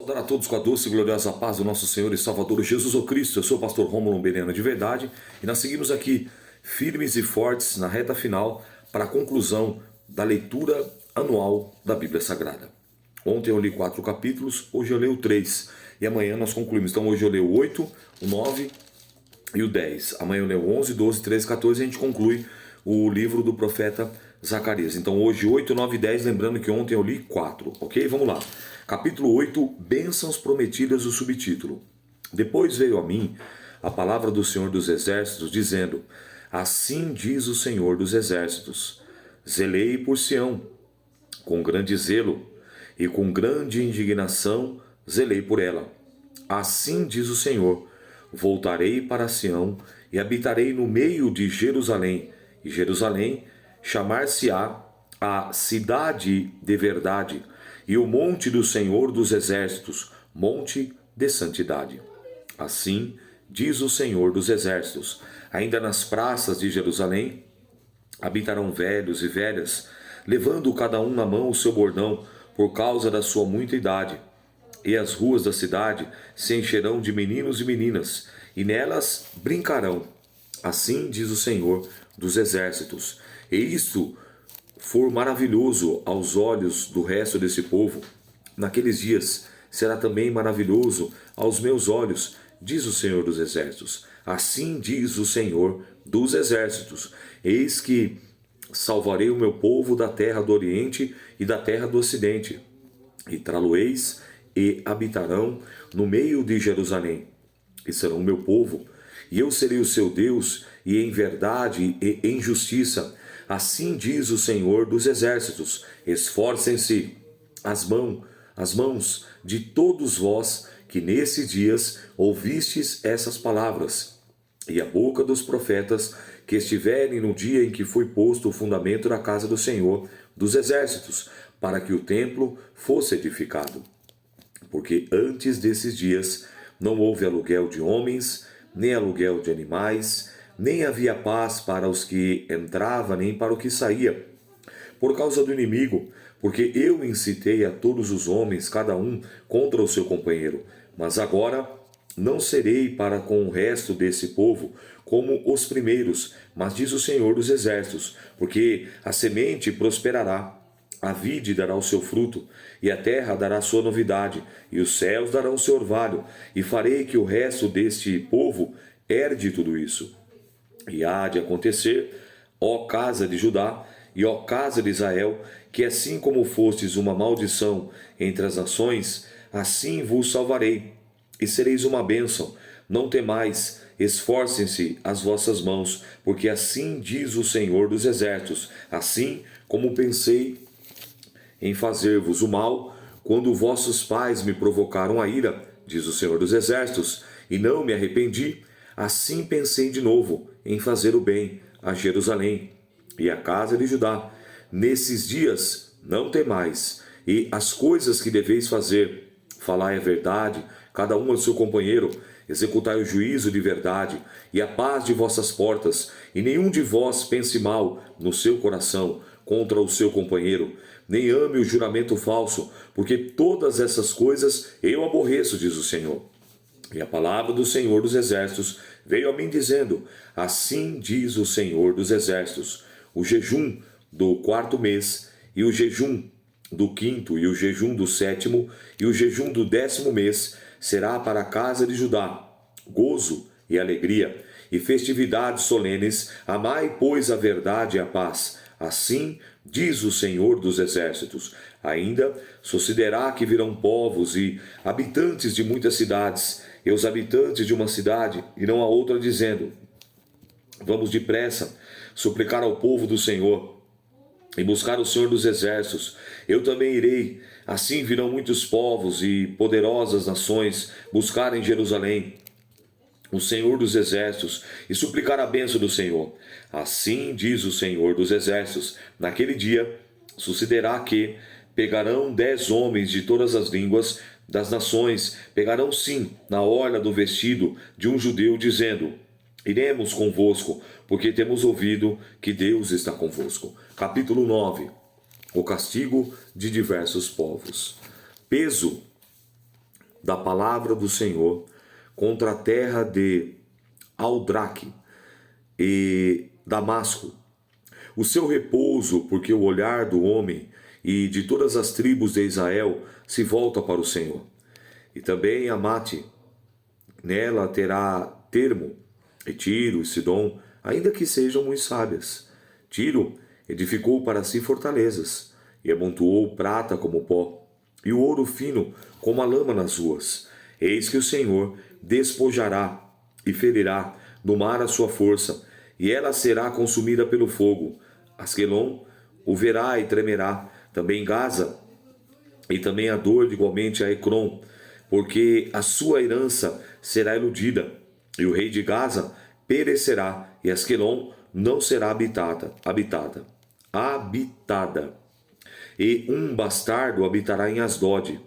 Saudar a todos com a doce e gloriosa paz do nosso Senhor e Salvador Jesus o Cristo. Eu sou o pastor Rômulo Beleno de Verdade e nós seguimos aqui firmes e fortes na reta final para a conclusão da leitura anual da Bíblia Sagrada. Ontem eu li 4 capítulos, hoje eu leio 3 e amanhã nós concluímos. Então hoje eu leio o 8, o 9 e o 10. Amanhã eu leio 11, 12, 13, 14 e a gente conclui o livro do profeta Zacarias. Então hoje 8, 9 e 10, lembrando que ontem eu li 4, ok? Vamos lá. Capítulo 8, Bênçãos Prometidas, o subtítulo. Depois veio a mim a palavra do Senhor dos Exércitos, dizendo: Assim diz o Senhor dos Exércitos, zelei por Sião, com grande zelo, e com grande indignação zelei por ela. Assim diz o Senhor, voltarei para Sião, e habitarei no meio de Jerusalém, e Jerusalém chamar-se-á a cidade de verdade, e o monte do Senhor dos Exércitos, monte de santidade. Assim diz o Senhor dos Exércitos: ainda nas praças de Jerusalém habitarão velhos e velhas, levando cada um na mão o seu bordão, por causa da sua muita idade. E as ruas da cidade se encherão de meninos e meninas, e nelas brincarão. Assim diz o Senhor dos Exércitos. E isto for maravilhoso aos olhos do resto desse povo, naqueles dias será também maravilhoso aos meus olhos, diz o Senhor dos Exércitos. Assim diz o Senhor dos Exércitos: eis que salvarei o meu povo da terra do Oriente e da terra do Ocidente, e trá-lo-eis e habitarão no meio de Jerusalém, e serão meu povo, e eu serei o seu Deus, e em verdade e em justiça. Assim diz o Senhor dos Exércitos: esforcem-se as mãos de todos vós que nesses dias ouvistes essas palavras, e a boca dos profetas que estiverem no dia em que foi posto o fundamento da casa do Senhor dos Exércitos, para que o templo fosse edificado. Porque antes desses dias não houve aluguel de homens, nem aluguel de animais, nem havia paz para os que entrava, nem para o que saía, por causa do inimigo, porque eu incitei a todos os homens, cada um contra o seu companheiro. Mas agora não serei para com o resto desse povo como os primeiros, mas diz o Senhor dos Exércitos, porque a semente prosperará, a vide dará o seu fruto, e a terra dará sua novidade, e os céus darão seu orvalho, e farei que o resto deste povo herde tudo isso. E há de acontecer, ó casa de Judá e ó casa de Israel, que assim como fostes uma maldição entre as nações, assim vos salvarei, e sereis uma bênção. Não temais, esforcem-se as vossas mãos, porque assim diz o Senhor dos Exércitos: assim como pensei em fazer-vos o mal, quando vossos pais me provocaram a ira, diz o Senhor dos Exércitos, e não me arrependi, assim pensei de novo em fazer o bem a Jerusalém e à casa de Judá. Nesses dias não temais, e as coisas que deveis fazer, falai a verdade, cada um ao seu companheiro, executai o juízo de verdade, e a paz de vossas portas, e nenhum de vós pense mal no seu coração contra o seu companheiro, nem ame o juramento falso, porque todas essas coisas eu aborreço, diz o Senhor. E a palavra do Senhor dos Exércitos veio a mim dizendo: assim diz o Senhor dos Exércitos, o jejum do 4º mês, e o jejum do 5º, e o jejum do 7º, e o jejum do 10º mês, será para a casa de Judá gozo e alegria, e festividades solenes. Amai, pois, a verdade e a paz. Assim diz o Senhor dos Exércitos. Ainda sucederá que virão povos e habitantes de muitas cidades, e os habitantes de uma cidade irão a outra, dizendo: vamos depressa suplicar ao povo do Senhor e buscar o Senhor dos Exércitos. Eu também irei. Assim virão muitos povos e poderosas nações buscar em Jerusalém o Senhor dos Exércitos e suplicar a bênção do Senhor. Assim diz o Senhor dos Exércitos: naquele dia sucederá que pegarão 10 homens de todas as línguas das nações, pegarão sim na orla do vestido de um judeu, dizendo: iremos convosco, porque temos ouvido que Deus está convosco. Capítulo 9. O castigo de diversos povos. Peso da palavra do Senhor contra a terra de Aldraque e Damasco, o seu repouso, porque o olhar do homem e de todas as tribos de Israel se volta para o Senhor. E também Amate, nela terá termo, e Tiro e Sidom, ainda que sejam muito sábias. Tiro edificou para si fortalezas, e amontoou prata como pó, e o ouro fino como a lama nas ruas. Eis que o Senhor despojará e ferirá no mar a sua força, e ela será consumida pelo fogo. Asquelon o verá e tremerá, também Gaza, e também a dor igualmente a Ecrom, porque a sua herança será iludida, e o rei de Gaza perecerá, e Asquelon não será habitada. E um bastardo habitará em Asdod,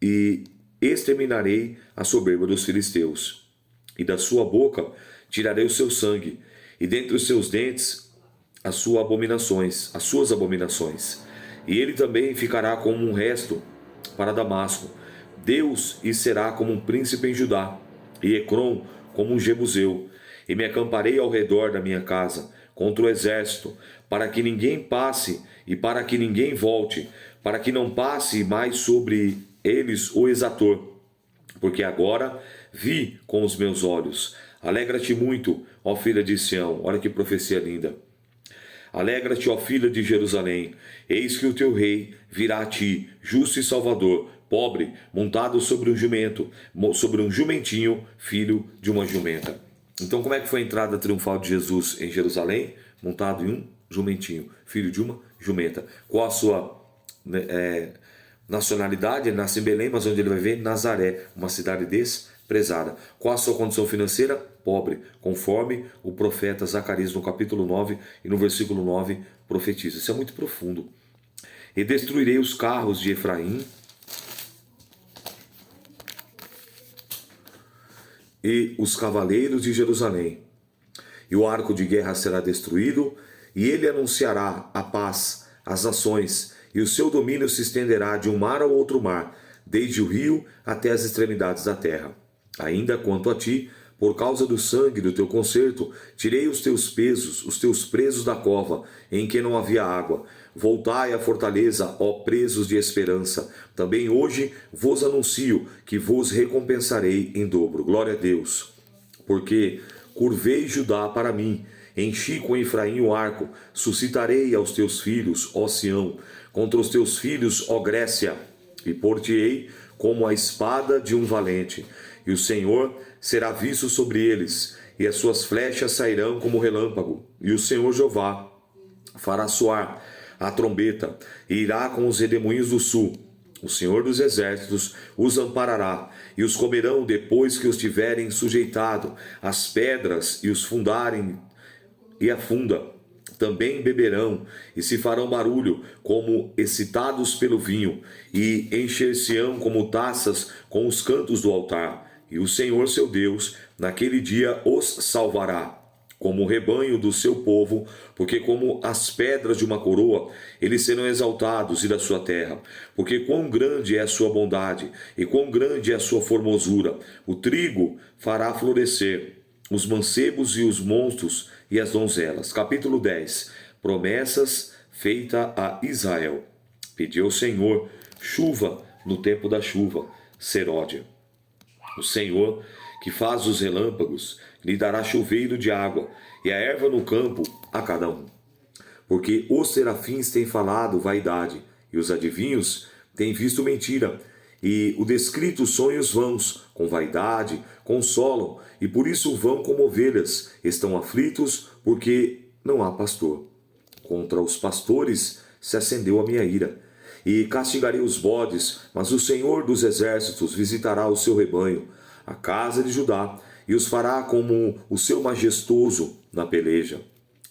e exterminarei a soberba dos filisteus. E da sua boca tirarei o seu sangue, e dentre os seus dentes as suas abominações. E ele também ficará como um resto para Damasco. Deus e será como um príncipe em Judá, e Ecrom como um jebuseu. E me acamparei ao redor da minha casa, contra o exército, para que ninguém passe e para que ninguém volte, para que não passe mais sobre eles o exator. Porque agora vi com os meus olhos. Alegra-te muito, ó filha de Sião. Olha que profecia linda. Alegra-te, ó filha de Jerusalém. Eis que o teu rei virá a ti, justo e salvador, pobre, montado sobre um jumento, sobre um jumentinho, filho de uma jumenta. Então, como é que foi a entrada triunfal de Jesus em Jerusalém? Montado em um jumentinho, filho de uma jumenta. Qual a sua nacionalidade? Ele nasce em Belém, mas onde ele vai ver? Nazaré, uma cidade desprezada. Qual a sua condição financeira? Pobre, conforme o profeta Zacarias no capítulo 9 e no versículo 9 profetiza. Isso é muito profundo. E destruirei os carros de Efraim e os cavaleiros de Jerusalém. E o arco de guerra será destruído, e ele anunciará a paz às nações, e o seu domínio se estenderá de um mar ao outro mar, desde o rio até as extremidades da terra. Ainda quanto a ti, por causa do sangue do teu concerto, tirei os teus presos da cova, em que não havia água. Voltai à fortaleza, ó presos de esperança. Também hoje vos anuncio que vos recompensarei em dobro. Glória a Deus. Porque curvei Judá para mim, enchi com Efraim o arco, suscitarei aos teus filhos, ó Sião, contra os teus filhos, ó Grécia, e por-te-ei como a espada de um valente. E o Senhor será visto sobre eles, e as suas flechas sairão como relâmpago. E o Senhor Jeová fará soar a trombeta, e irá com os redemoinhos do sul. O Senhor dos exércitos os amparará, e os comerão depois que os tiverem sujeitado, as pedras e os fundarem e a funda. Também beberão e se farão barulho, como excitados pelo vinho, e encher-se-ão como taças com os cantos do altar. E o Senhor seu Deus, naquele dia, os salvará, como o rebanho do seu povo, porque como as pedras de uma coroa, eles serão exaltados e da sua terra. Porque quão grande é a sua bondade, e quão grande é a sua formosura. O trigo fará florescer, os mancebos e os monstros e as donzelas. Capítulo 10. Promessas feitas a Israel. Pediu ao Senhor chuva no tempo da chuva. Seródia. O Senhor, que faz os relâmpagos, lhe dará chuveiro de água, e a erva no campo a cada um. Porque os serafins têm falado vaidade, e os adivinhos têm visto mentira, e o descrito sonhos vãos, com vaidade, consolam, e por isso vão como ovelhas, estão aflitos, porque não há pastor. Contra os pastores se acendeu a minha ira, e castigarei os bodes, mas o Senhor dos exércitos visitará o seu rebanho, a casa de Judá, e os fará como o seu majestoso na peleja.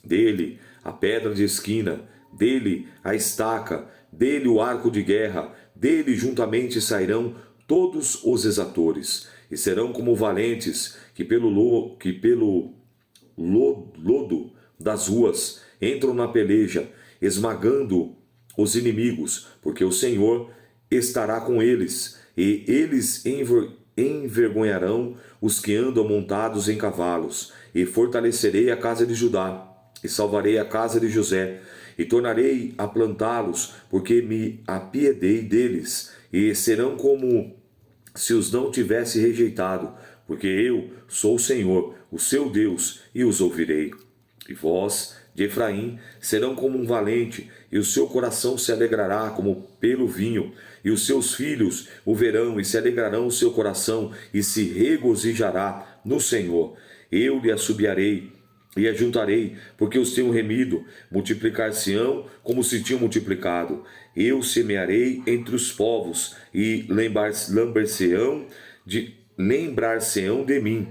Dele a pedra de esquina, dele a estaca, dele o arco de guerra, dele juntamente sairão todos os exatores, e serão como valentes que pelo lodo das ruas entram na peleja, esmagando os inimigos, porque o Senhor estará com eles, e eles envergonharão os que andam montados em cavalos, e fortalecerei a casa de Judá, e salvarei a casa de José, e tornarei a plantá-los, porque me apiedei deles, e serão como se os não tivesse rejeitado, porque eu sou o Senhor, o seu Deus, e os ouvirei. E vós, de Efraim, serão como um valente, e o seu coração se alegrará como pelo vinho, e os seus filhos o verão, e se alegrarão o seu coração, e se regozijará no Senhor. Eu lhe assobiarei, e ajuntarei, porque os tenho remido, multiplicar-se-ão como se tinham multiplicado. Eu semearei entre os povos, e lembrar-se-ão de mim,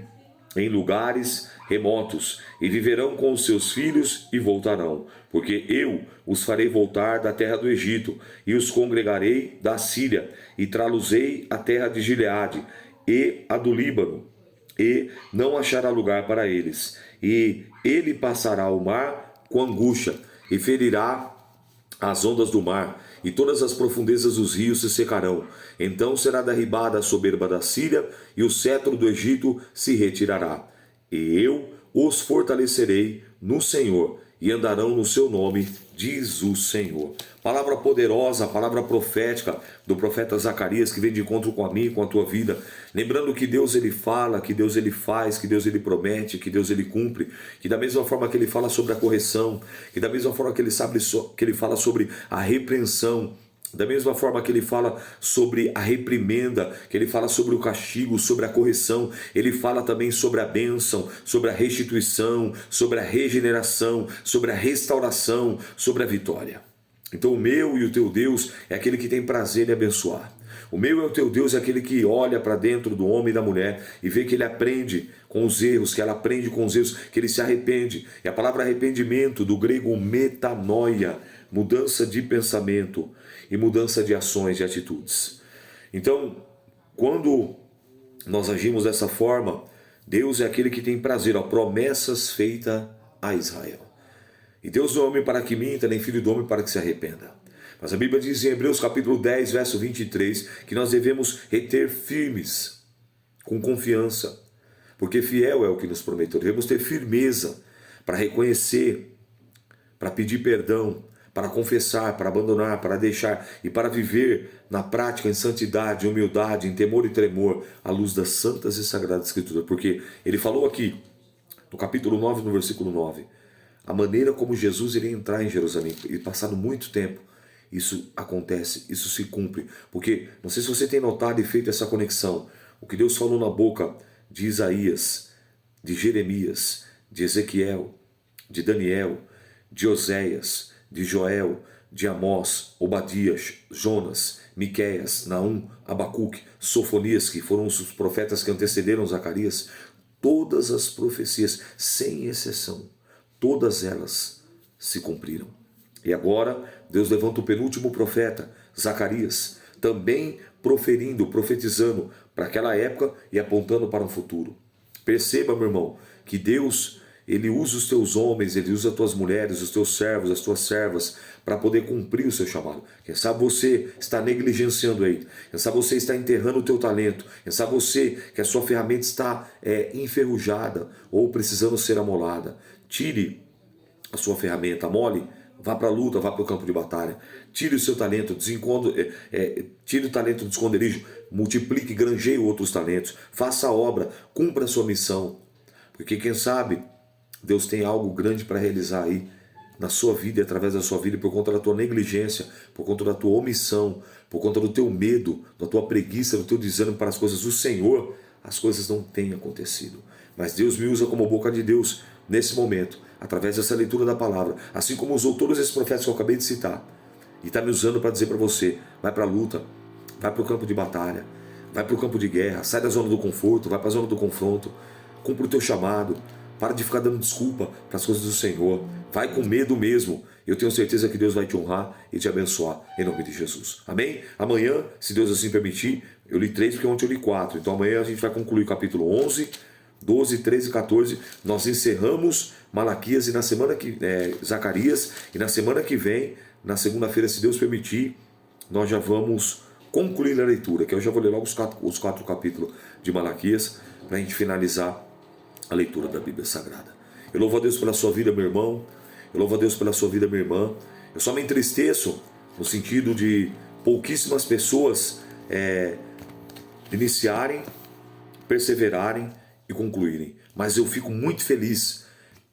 em lugares remotos, e viverão com os seus filhos e voltarão, porque eu os farei voltar da terra do Egito, e os congregarei da Síria, e trá-los-ei à terra de Gileade, e a do Líbano, e não achará lugar para eles. E ele passará o mar com angústia, e ferirá as ondas do mar, e todas as profundezas dos rios se secarão. Então será derribada a soberba da Síria, e o cetro do Egito se retirará. E eu os fortalecerei no Senhor, e andarão no seu nome, diz o Senhor. Palavra poderosa, palavra profética do profeta Zacarias, que vem de encontro com a minha e com a tua vida. Lembrando que Deus ele fala, que Deus ele faz, que Deus ele promete, que Deus ele cumpre. Que da mesma forma que ele fala sobre a correção, que da mesma forma que ele fala sobre a repreensão, da mesma forma que ele fala sobre a reprimenda, que ele fala sobre o castigo, sobre a correção, ele fala também sobre a bênção, sobre a restituição, sobre a regeneração, sobre a restauração, sobre a vitória. Então o meu e o teu Deus é aquele que tem prazer em abençoar. O meu e o teu Deus é aquele que olha para dentro do homem e da mulher e vê que ele aprende com os erros, que ela aprende com os erros, que ele se arrepende. E a palavra arrependimento, do grego metanoia, mudança de pensamento e mudança de ações e atitudes. Então, quando nós agimos dessa forma, Deus é aquele que tem prazer, promessas feitas a Israel. E Deus não é homem para que minta, nem filho do homem para que se arrependa. Mas a Bíblia diz em Hebreus capítulo 10, verso 23, que nós devemos reter firmes, com confiança, porque fiel é o que nos prometeu. Devemos ter firmeza para reconhecer, para pedir perdão, para confessar, para abandonar, para deixar e para viver na prática em santidade, humildade, em temor e tremor, à luz das santas e sagradas escrituras. Porque ele falou aqui, no capítulo 9, no versículo 9, a maneira como Jesus iria entrar em Jerusalém, e passado muito tempo, isso acontece, isso se cumpre. Porque, não sei se você tem notado e feito essa conexão, o que Deus falou na boca de Isaías, de Jeremias, de Ezequiel, de Daniel, de Oséias, de Joel, de Amós, Obadias, Jonas, Miqueias, Naum, Abacuque, Sofonias, que foram os profetas que antecederam Zacarias, todas as profecias, sem exceção, todas elas se cumpriram. E agora Deus levanta o penúltimo profeta, Zacarias, também profetizando para aquela época e apontando para um futuro. Perceba, meu irmão, que Deus, ele usa os teus homens, ele usa as tuas mulheres, os teus servos, as tuas servas, para poder cumprir o seu chamado. Quem sabe você está negligenciando aí, quem sabe você está enterrando o teu talento, quem sabe você que a sua ferramenta está enferrujada ou precisando ser amolada. Tire a sua ferramenta, amole, vá para a luta, vá para o campo de batalha. Tire o seu talento, tire o talento do esconderijo, multiplique, granjeie outros talentos, faça a obra, cumpra a sua missão. Porque quem sabe Deus tem algo grande para realizar aí na sua vida e através da sua vida, por conta da tua negligência, por conta da tua omissão, por conta do teu medo, da tua preguiça, do teu desânimo para as coisas do Senhor, as coisas não têm acontecido. Mas Deus me usa como boca de Deus nesse momento, através dessa leitura da palavra, assim como usou todos esses profetas que eu acabei de citar, e está me usando para dizer para você, vai para a luta, vai para o campo de batalha, vai para o campo de guerra, sai da zona do conforto, vai para a zona do confronto, cumpre o teu chamado, para de ficar dando desculpa para as coisas do Senhor, vai com medo mesmo, eu tenho certeza que Deus vai te honrar e te abençoar, em nome de Jesus, amém? Amanhã, se Deus assim permitir, eu li 3 porque ontem eu li 4, então amanhã a gente vai concluir o capítulo 11, 12, 13 e 14, nós encerramos Malaquias e na semana que Zacarias, e na semana que vem, na segunda-feira, se Deus permitir, nós já vamos concluir a leitura, que eu já vou ler logo os quatro capítulos de Malaquias, para a gente finalizar a leitura da Bíblia Sagrada. Eu louvo a Deus pela sua vida, meu irmão. Eu louvo a Deus pela sua vida, minha irmã. Eu só me entristeço no sentido de pouquíssimas pessoas iniciarem, perseverarem e concluírem. Mas eu fico muito feliz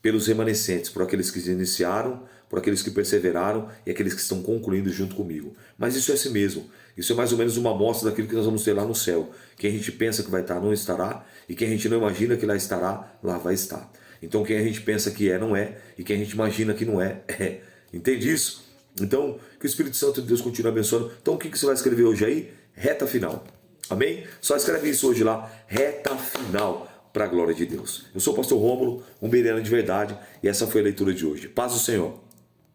pelos remanescentes, por aqueles que iniciaram, por aqueles que perseveraram e aqueles que estão concluindo junto comigo. Mas isso é assim mesmo. Isso é mais ou menos uma amostra daquilo que nós vamos ter lá no céu. Quem a gente pensa que vai estar, não estará. E quem a gente não imagina que lá estará, lá vai estar. Então quem a gente pensa que é, não é. E quem a gente imagina que não é, é. Entende isso? Então, que o Espírito Santo de Deus continue abençoando. Então o que você vai escrever hoje aí? Reta final. Amém? Só escreve isso hoje lá. Reta final. Para a glória de Deus. Eu sou o pastor Rômulo, um bereano de verdade. E essa foi a leitura de hoje. Paz do Senhor.